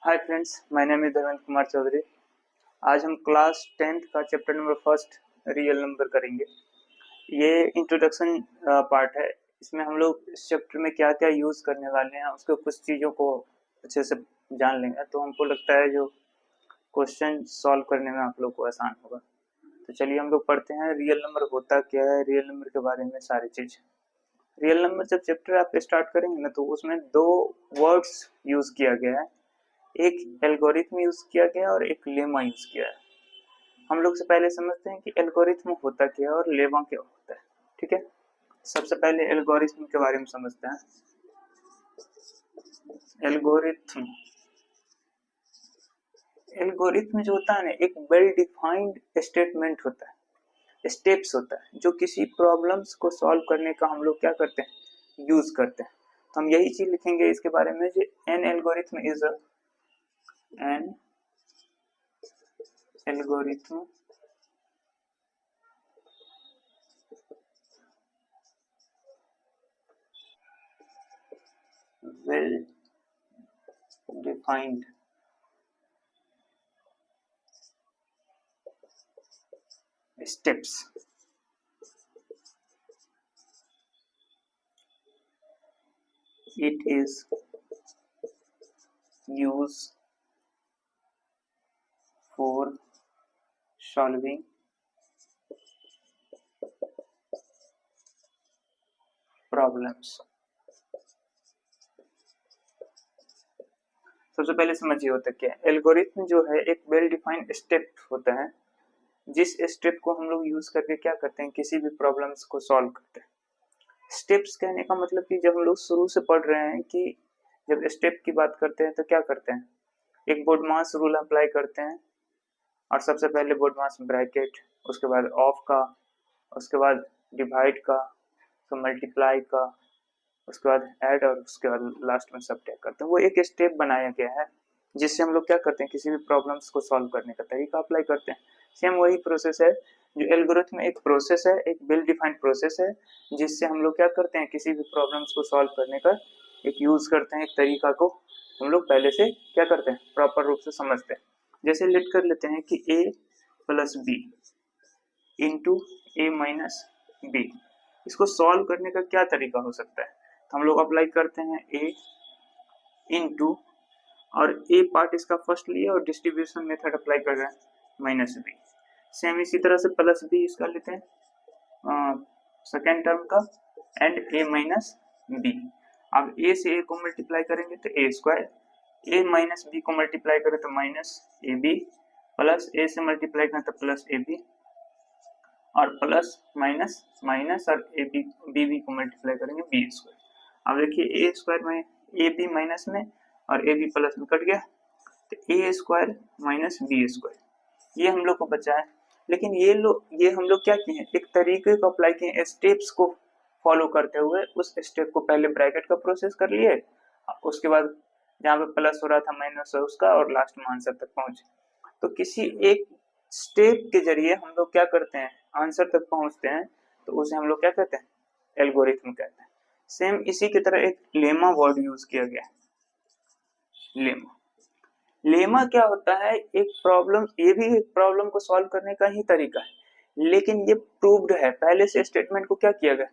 Hi friends, my name is Dharmendra Kumar Chaudhary. आज हम class 10th का chapter number first real number करेंगे। ये इंट्रोडक्शन पार्ट है। इसमें हम लोग इस चैप्टर में क्या क्या यूज़ करने वाले हैं उसके कुछ चीज़ों को अच्छे से जान लेंगे, तो हमको लगता है जो क्वेश्चन सॉल्व करने में आप लोग को आसान होगा। तो चलिए हम लोग पढ़ते हैं रियल नंबर होता क्या है, रियल नंबर के बारे में सारी चीज़। रियल नंबर जब चैप्टर आप स्टार्ट करेंगे ना, तो उसमें दो वर्ड्स यूज़ किया गया है। एक एल्गोरिथम यूज किया गया और एक लेमा यूज किया है। हम लोग से पहले समझते हैं कि एल्गोरिथम होता क्या है और लेमा क्या होता है। ठीक है, सबसे पहले एल्गोरिथम के बारे में समझते हैं। एल्गोरिथम एल्गोरिथम जो होता है ना, एक वेल डिफाइंड स्टेटमेंट होता है, स्टेप्स होता है, जो किसी प्रॉब्लम्स को सॉल्व करने का हम लोग क्या करते हैं, यूज करते हैं। तो हम यही चीज लिखेंगे इसके बारे में। An algorithm is an algorithm well defined steps. It is used for solving problems. सबसे पहले समझिए होता क्या है। एल्गोरिथम जो है एक वेल डिफाइंड स्टेप होता है, जिस स्टेप को हम लोग यूज करके क्या करते हैं, किसी भी प्रॉब्लम्स को सॉल्व करते हैं। स्टेप्स कहने का मतलब कि जब हम लोग शुरू से पढ़ रहे हैं कि जब स्टेप की बात करते हैं तो क्या करते हैं, एक बोडमास रूल अप्लाई करते हैं। और सबसे पहले बोडमास ब्रैकेट, उसके बाद ऑफ का, उसके बाद डिवाइड का, तो मल्टीप्लाई का, उसके बाद ऐड, और उसके बाद लास्ट में सबट्रैक्ट करते हैं। वो एक स्टेप बनाया गया है जिससे हम लोग क्या करते हैं, किसी भी प्रॉब्लम्स को सॉल्व करने का तरीका अप्लाई करते हैं। सेम वही प्रोसेस है जो एल्गोरिथम एक प्रोसेस है, एक वेल डिफाइंड प्रोसेस है, जिससे हम लोग क्या करते हैं, किसी भी प्रॉब्लम्स को सॉल्व करने का एक यूज करते हैं, एक तरीका को हम लोग पहले से क्या करते हैं, प्रॉपर रूप से समझते हैं। जैसे लिख कर लेते हैं कि a plus B into A minus B. इसको सॉल्व करने का क्या तरीका हो सकता है, तो हम लोग अप्लाई करते हैं a इंटू, और a पार्ट इसका फर्स्ट लिया और डिस्ट्रीब्यूशन मेथड अप्लाई कर रहे हैं माइनस बी। सेम इसी तरह से प्लस बी इसका लेते हैं सेकेंड टर्म का, एंड a माइनस बी। अब a से a को मल्टीप्लाई करेंगे तो a square, a minus B को मल्टीप्लाई करें तो minus A B, plus a से मल्टीप्लाई करें तो प्लस ए बी, और प्लस माइनस माइनस, और बी बी को मल्टीप्लाई करेंगे बी स्क्वायर। अब देखिए a स्क्वायर में ए बी माइनस में और ए बी प्लस में कट गया, तो ए स्क्वायर माइनस बी स्क्वायर ये हम लोग को बचा है। लेकिन ये हम लोग क्या किए हैं, एक तरीके को अप्लाई किए, स्टेप्स को फॉलो करते हुए उस स्टेप को पहले ब्रैकेट का प्रोसेस कर लिए, उसके बाद जहाँ पे प्लस हो रहा था माइनस हो उसका, और लास्ट में आंसर तक पहुंचे। तो किसी एक स्टेप के जरिए हम लोग क्या करते हैं, आंसर तक पहुंचते हैं, तो उसे हम लोग क्या कहते हैं, एल्गोरिथम कहते हैं। सेम इसी की तरह एक लेमा वर्ड यूज किया गया है। लेमा क्या होता है, एक प्रॉब्लम, ये भी एक प्रॉब्लम को सॉल्व करने का ही तरीका है, लेकिन ये प्रूव्ड है, पहले से स्टेटमेंट को क्या किया गया,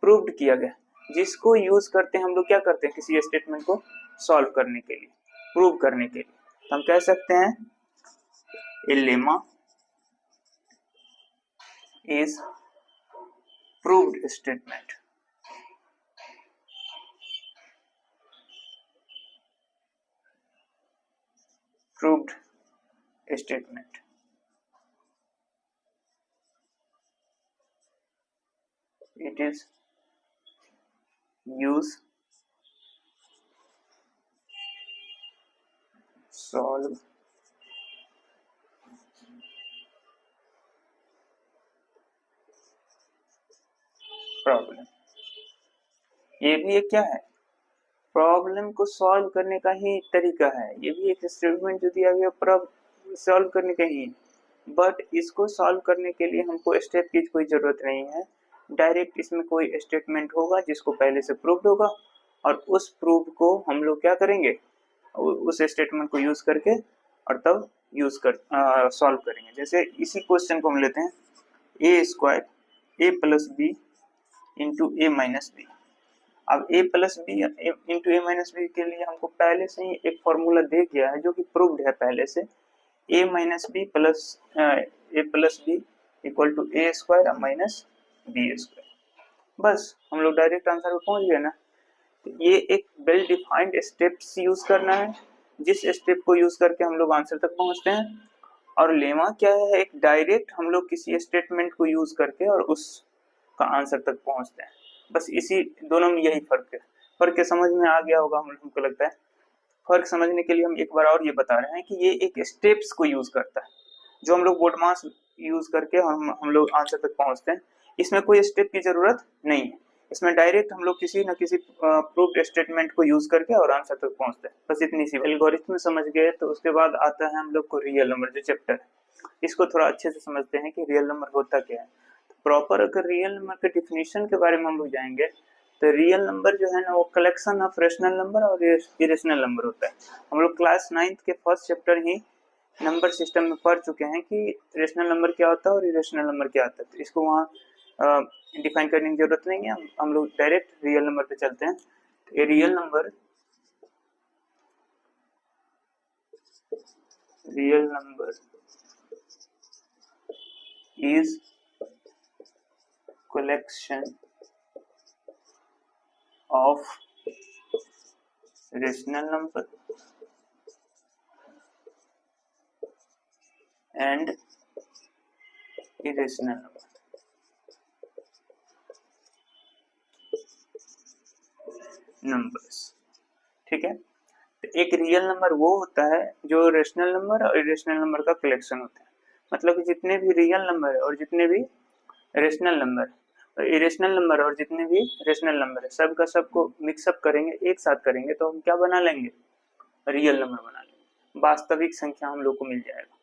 प्रूव्ड किया गया, जिसको यूज करते हैं हम लोग क्या करते हैं, किसी स्टेटमेंट को सॉल्व करने के लिए, प्रूव करने के लिए। तो हम कह सकते हैं a lemma is proved statement. Proved statement. It is use solve problem. ये भी एक क्या है, प्रॉब्लम को सॉल्व करने का ही तरीका है। ये भी एक स्टेटमेंट जो दिया गया सॉल्व करने का ही, बट इसको सॉल्व करने के लिए हमको स्टेप की कोई जरूरत नहीं है। डायरेक्ट इसमें कोई स्टेटमेंट होगा जिसको पहले से प्रूव्ड होगा, और उस प्रूव को हम लोग क्या करेंगे, उस स्टेटमेंट को यूज करके और तब यूज कर सॉल्व करेंगे। जैसे इसी क्वेश्चन को हम लेते हैं A square A plus B into A minus B. अब a plus B into A minus B के लिए हमको पहले से ही एक फॉर्मूला दे गया है जो कि प्रूव्ड है पहले से, a minus B plus A plus B equal to A square minus B square. बस हम लोग डायरेक्ट आंसर पे पहुंच गए ना। तो ये एक वेल डिफाइंड स्टेप्स यूज करना है, जिस स्टेप को यूज करके हम लोग आंसर तक पहुंचते हैं। और लेमा क्या है, एक डायरेक्ट हम लोग किसी स्टेटमेंट को यूज करके और उसका आंसर तक पहुंचते हैं। बस इसी दोनों में यही फर्क है। फर्क समझ में आ गया होगा हमको लगता है। फर्क समझने के लिए हम एक बार और ये बता रहे हैं कि ये एक स्टेप्स को यूज करता है जो हम लोग बोडमास यूज करके हम लोग आंसर तक पहुंचते हैं। इसमें कोई स्टेप की जरूरत नहीं है, इसमें डायरेक्ट हम लोग किसी न किसी प्रूव्ड स्टेटमेंट को यूज करके और आंसर तक पहुंचते हैं। बस इतनी सी एल्गोरिथम समझ गए तो उसके बाद आता है हम लोग को रियल नंबर जो चैप्टर है। इसको थोड़ा अच्छे से समझते हैं कि रियल नंबर होता क्या है। प्रॉपर अगर रियल नंबर के डिफिनीशन के बारे में हम लोग जाएंगे तो रियल नंबर जो है ना वो कलेक्शन ऑफ रेशनल नंबर और इरेशनल नंबर होता है। हम लोग क्लास 9th के फर्स्ट चैप्टर ही नंबर सिस्टम में पढ़ चुके हैं कि रेशनल नंबर क्या होता है और इरेशनल नंबर क्या होता है, तो इसको वहाँ डिफाइन करने की जरूरत नहीं है। हम लोग डायरेक्ट रियल नंबर पे चलते हैं। तो real number is collection of rational number and irrational number। Numbers, ठीक है। तो एक रियल नंबर वो होता है जो रेशनल नंबर और इरेशनल नंबर का कलेक्शन होता है। मतलब कि जितने भी रियल नंबर है और जितने भी रेशनल नंबर और इरेशनल नंबर और जितने भी रेशनल नंबर है सबका सबको मिक्सअप करेंगे, एक साथ करेंगे तो हम क्या बना लेंगे, रियल नंबर बना लेंगे, वास्तविक संख्या हम लोग को मिल जाएगा।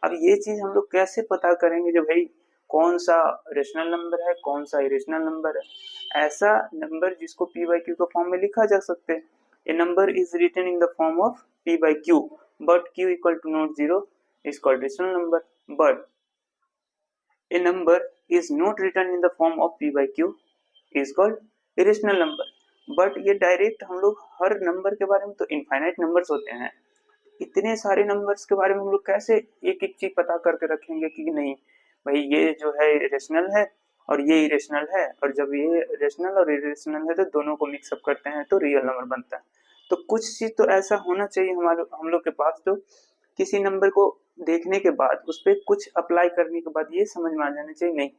अब ये चीज हम लोग कैसे पता करेंगे जो भाई कौन सा रेशनल नंबर है कौन सा इरेशनल नंबर है। ऐसा नंबर जिसको पी बाई क्यू के फॉर्म में लिखा जा सकते हैं। A number is written in the form of P by Q but Q equal to not zero is called rational number. But a number is not written in the form of p by q is called irrational number। But ये direct हम लोग हर number के बारे में, तो infinite numbers होते हैं, इतने सारे नंबर्स के बारे में हम लोग कैसे एक एक चीज पता करके रखेंगे कि नहीं भाई ये जो है रेशनल है और ये इरेशनल है, और जब ये रेशनल और इरेशनल है तो दोनों को मिक्सअप करते हैं तो रियल नंबर बनता है। तो कुछ चीज तो ऐसा होना चाहिए हम लोग के पास जो किसी नंबर को देखने के बाद उस पर कुछ अप्लाई करने के बाद ये समझ में आ जाना चाहिए नहीं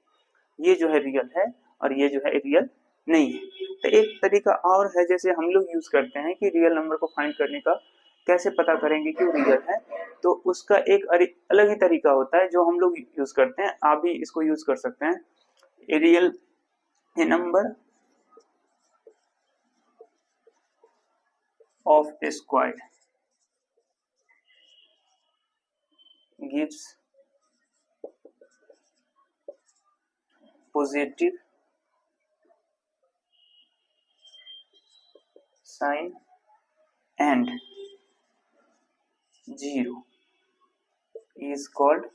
ये जो है रियल है और ये जो है रियल नहीं है। तो एक तरीका और है जैसे हम लोग यूज करते हैं कि रियल नंबर को फाइंड करने का कैसे पता करेंगे कि रियल है, तो उसका एक अलग ही तरीका होता है जो हम लोग यूज करते हैं। आप भी इसको यूज कर सकते हैं। A real a number of A square gives positive sign and 0 is called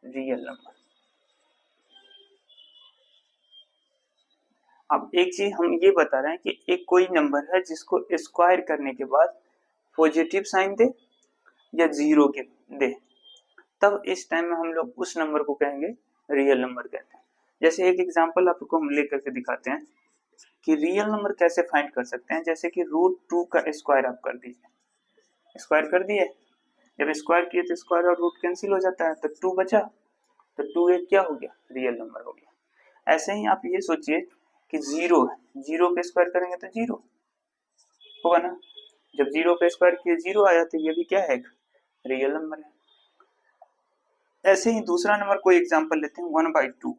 real number। अब एक चीज हम ये बता रहे हैं कि एक कोई नंबर है जिसको स्क्वायर करने के बाद पॉजिटिव साइन दे या 0 के दे, तब इस टाइम में हम लोग उस नंबर को कहेंगे रियल नंबर कहते हैं। जैसे एक एग्जांपल आपको हम लेकर के दिखाते हैं कि रियल नंबर कैसे फाइंड कर सकते हैं। जैसे कि √2 का स्क्वायर आप कर दीजिए, स्क्वायर कर दिए, जब स्क्वायर किए तो स्क्वायर और रूट कैंसिल हो जाता है तो 2 बचा, तो 2 एक क्या हो गया, रियल नंबर हो गया। ऐसे ही आप ये सोचिए कि 0 है, 0 पे स्क्वायर करेंगे तो 0 होगा ना, जब 0 पे स्क्वायर किए 0 आया तो ये भी क्या है, रियल नंबर है। ऐसे ही दूसरा नंबर कोई एग्जांपल लेते हैं 1/2,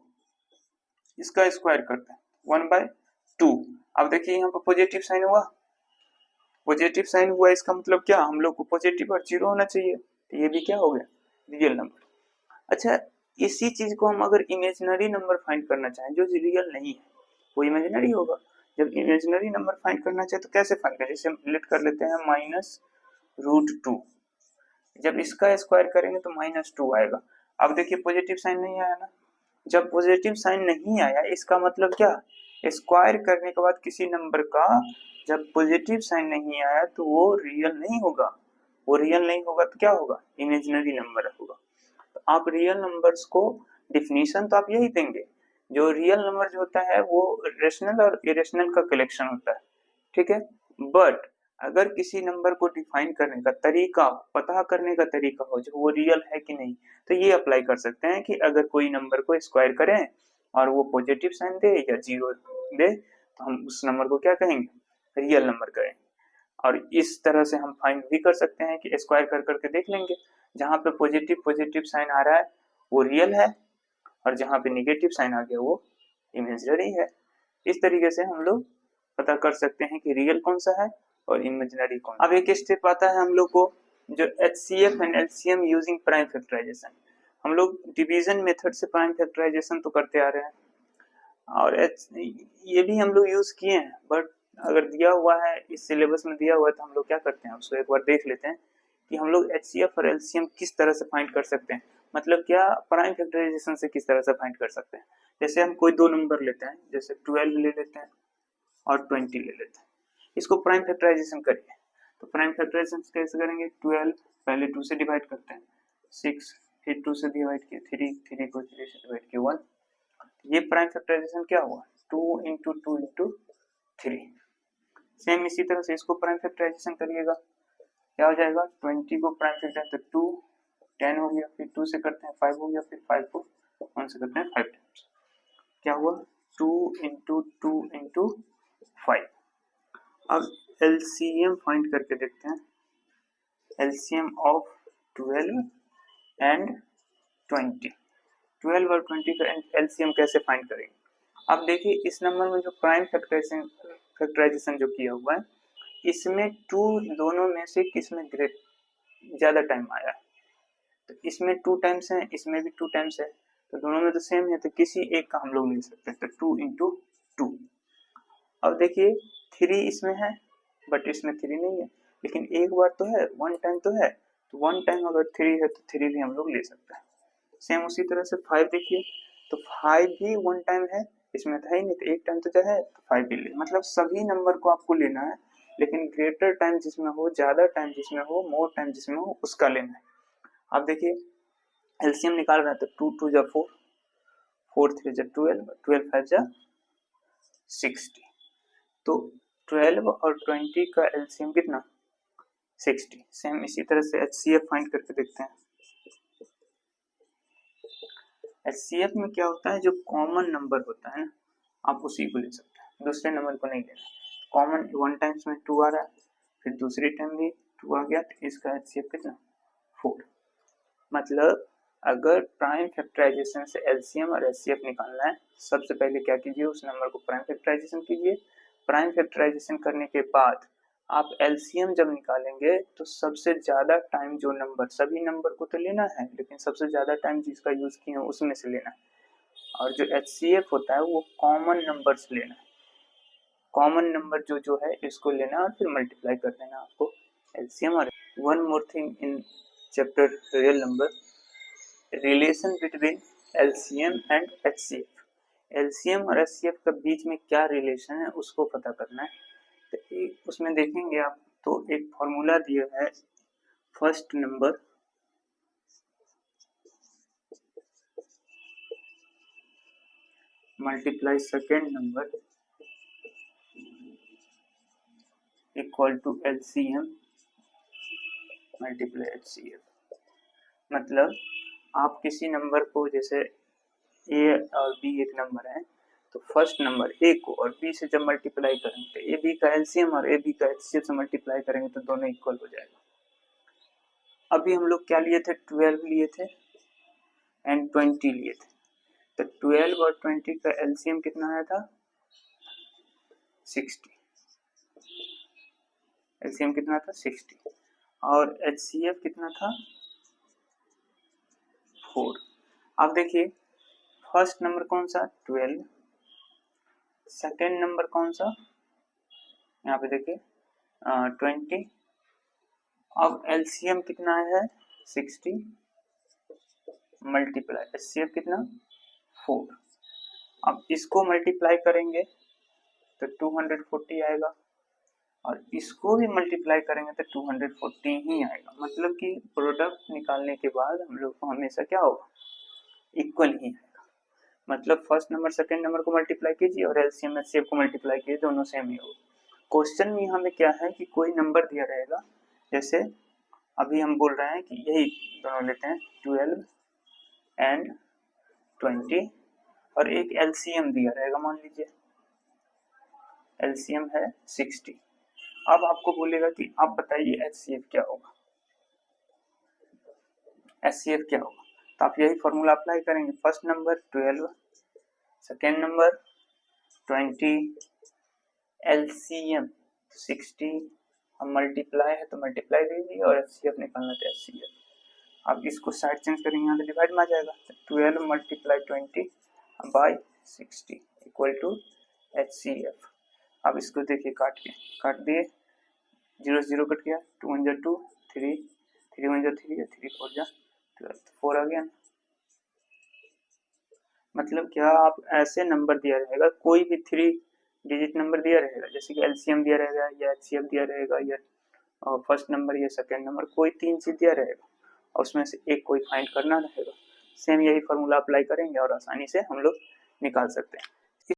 इसका स्क्वायर करते हैं 1/2। अब देखिए यहाँ पर पॉजिटिव साइन हुआ, पॉजिटिव साइन हुआ इसका मतलब क्या, हम लोग को पॉजिटिव और 0 होना चाहिए, तो ये भी क्या हो गया, रियल नंबर। अच्छा, इसी चीज को हम अगर इमेजिनरी नंबर फाइंड करना चाहें जो रियल नहीं है वो इमेजिनरी होगा, जब इमेजिनरी नंबर फाइंड करना चाहे तो कैसे फाइंड करें, जैसे हम लेट कर लेते हैं -√2, जब इसका स्क्वायर करेंगे तो -2 आएगा। अब देखिए पॉजिटिव साइन नहीं आया ना, जब पॉजिटिव साइन नहीं आया इसका मतलब क्या, स्क्वायर करने के बाद किसी नंबर का जब पॉजिटिव साइन नहीं आया तो वो रियल नहीं होगा, वो रियल नहीं होगा तो क्या होगा, इमेजिनरी नंबर होगा। तो आप रियल नंबर्स को डिफिनीशन तो आप यही देंगे, जो रियल नंबर जो होता है वो रेशनल और इरेशनल का कलेक्शन होता है, ठीक है। बट अगर किसी नंबर को डिफाइन करने का तरीका, पता करने का तरीका हो जो वो रियल है कि नहीं, तो ये अप्लाई कर सकते हैं कि अगर कोई नंबर को स्क्वायर करें और वो पॉजिटिव साइन दे या जीरो दे तो हम उस नंबर को क्या कहेंगे, रियल नंबर कहेंगे। और इस तरह से हम फाइंड भी कर सकते हैं कि स्क्वायर कर करके देख लेंगे, जहां पे पॉजिटिव साइन आ रहा है वो रियल है और जहां पे नेगेटिव साइन आ गया वो इमेजिनरी है। इस तरीके से हम लोग पता कर सकते हैं कि रियल कौन सा है और इमेजिनरी कौन। अब एक स्टेप आता है हम लोग को जो HCF and LCM using prime factorization. हम लोग डिवीजन मेथड से प्राइम फैक्टराइजेशन तो करते आ रहे हैं और ये भी हम लोग यूज किए हैं, बट अगर दिया हुआ है इस सिलेबस में दिया हुआ है तो हम लोग क्या करते हैं उसको एक बार देख लेते हैं कि हम लोग HCF और LCM किस तरह से फाइंड कर सकते हैं, मतलब क्या प्राइम फैक्टराइजेशन से किस तरह से फाइंड कर सकते हैं। जैसे हम कोई दो नंबर लेते हैं, जैसे 12 ले लेते हैं और 20 ले लेते हैं, इसको प्राइम फैक्टराइजेशन करिए। तो प्राइम फैक्टराइजेशन कैसे करेंगे, 12 पहले 2 से डिवाइड करते हैं, 6 फिर 2 से डिवाइड किए 3 को 3 से डिवाइड किए 1, ये प्राइम फैक्टराइजेशन क्या हुआ, 2 इंटू 2 इंटू 3। सेम इसी तरह से इसको प्राइम फैक्टराइजेशन करिएगा, क्या हो जाएगा, 20 को प्राइम फैक्टर तो 2 10 हो गया, फिर 2 से करते हैं 5 हो गया, फिर 5 को 1 से करते हैं 5 टाइम्स, क्या हुआ 2 इंटू 2 इंटू 5। अब LCM फाइंड करके देखते हैं, LCM ऑफ 12 एंड 20, 12 और 20 का LCM कैसे फाइंड करेंगे। अब देखिए इस नंबर में जो प्राइम फैक्टराइजेशन जो किया हुआ है इसमें 2 दोनों में से किस में ग्रेट ज्यादा टाइम आया है, तो इसमें 2 टाइम्स है, इसमें भी 2 टाइम्स है, तो दोनों में तो सेम है, तो किसी एक का हम लोग ले सकते हैं, तो 2 इंटू 2। अब देखिए 3 इसमें है बट इसमें 3 नहीं है, लेकिन एक बार तो है, 1 टाइम तो है, तो 1 टाइम अगर 3 है तो 3 भी हम लोग ले सकते हैं। सेम उसी तरह से 5 देखिए, तो 5 भी 1 टाइम है, इसमें था ही नहीं, तो एक टाइम तो जो है तो 5 भी ले, मतलब सभी नंबर को आपको लेना है, लेकिन ग्रेटर टाइम जिसमें हो, ज्यादा टाइम जिसमें हो, मोर टाइम जिसमें हो, उसका लेना है। आप देखिए एलसीएम निकाल रहे हैं तो 2 2 जा 4, 4 3 जा 12, 12 5 जा 60, तो 12 और 20 का एलसीएम कितना, 60। सेम इसी तरह से HCF फाइंड करके देखते हैं। HCF में क्या होता है, जो कॉमन नंबर होता है ना आप उसी को ले सकते हैं, दूसरे नंबर को नहीं लेना। कॉमन 1 टाइम्स में 2 आ रहा है, फिर दूसरी टाइम भी 2 आ गया, तो इसका HCF कितना 4। मतलब अगर प्राइम फैक्टराइजेशन से LCM और HCF निकालना है, सबसे पहले क्या कीजिए, उस नंबर को प्राइम फैक्टराइजेशन कीजिए। प्राइम फैक्टराइजेशन करने के बाद आप LCM जब निकालेंगे तो सबसे ज्यादा टाइम जो नंबर, सभी नंबर को तो लेना है लेकिन सबसे ज्यादा टाइम जिसका यूज किए हैं उसमें से लेना है, और जो HCF होता है वो कॉमन नंबर से लेना है, कॉमन नंबर जो है इसको लेना है और फिर मल्टीप्लाई कर देना आपको LCM। और one more thing in chapter real number, relation between LCM and HCF, LCM और HCF के बीच में क्या रिलेशन है उसको पता करना है। तो उसमें देखेंगे आप तो एक फॉर्मूला दिया है, first number multiply second number equal to LCM multiply HCF। मतलब आप किसी नंबर को, जैसे A और B एक नंबर है, तो फर्स्ट नंबर A को और B से जब मल्टीप्लाई करेंगे तो AB का LCM और AB का HCF से मल्टीप्लाई करेंगे तो दोनों इक्वल हो जाएगा। अभी हम लोग क्या लिए थे, 12 लिए थे एंड 20 लिए थे, तो 12 और 20 का LCM कितना आया था 60, LCM कितना था 60, और HCF कितना था 4। अब देखिए फर्स्ट नंबर कौन सा 12, सेकेंड नंबर कौन सा, यहाँ पे देखिए 20। अब एलसीएम कितना है 60 मल्टीप्लाई एचसीएफ कितना 4। अब इसको मल्टीप्लाई करेंगे तो 240 आएगा और इसको भी मल्टीप्लाई करेंगे तो 240 ही आएगा। मतलब कि प्रोडक्ट निकालने के बाद हम लोग को हमेशा क्या होगा, इक्वल ही आएगा। मतलब फर्स्ट नंबर सेकंड नंबर को मल्टीप्लाई कीजिए और एलसीएम एचसीएफ को मल्टीप्लाई कीजिए, दोनों सेम ही होगा। क्वेश्चन में हमें क्या है कि कोई नंबर दिया रहेगा, जैसे अभी हम बोल रहे हैं कि यही दोनों लेते हैं 12 एंड 20 और एक एलसीएम दिया रहेगा, मान लीजिए एलसीएम है 60। अब आपको बोलेगा कि आप बताइए एचसीएफ क्या होगा, एचसीएफ क्या होगा। तो आप यही फॉर्मूला अप्लाई करेंगे, first number 12 second number 20 LCM 60, अब मल्टीप्लाई है तो मल्टीप्लाई दीजिए और एचसीएफ निकालना तो एचसीएफ। अब इसको साइड चेंज करेंगे, यहाँ तो डिवाइड में आ जाएगा, 12 multiply 20 by 60 equal to HCF. अब इसको देखिए काट दिए, 0 0 कट गया, 2 1 2 3 3 1 3 3 4 12 4 आ गया। मतलब क्या, आप ऐसे नंबर दिया रहेगा, कोई भी 3 डिजिट नंबर दिया रहेगा, जैसे कि एलसीएम दिया रहेगा या एचसीएफ दिया रहेगा या फर्स्ट नंबर या सेकंड नंबर, कोई 3 चीज दिया रहेगा और उसमें से एक कोई फाइंड करना रहेगा। सेम यही फॉर्मूला अप्लाई करेंगे और आसानी से हम लोग निकाल सकते हैं।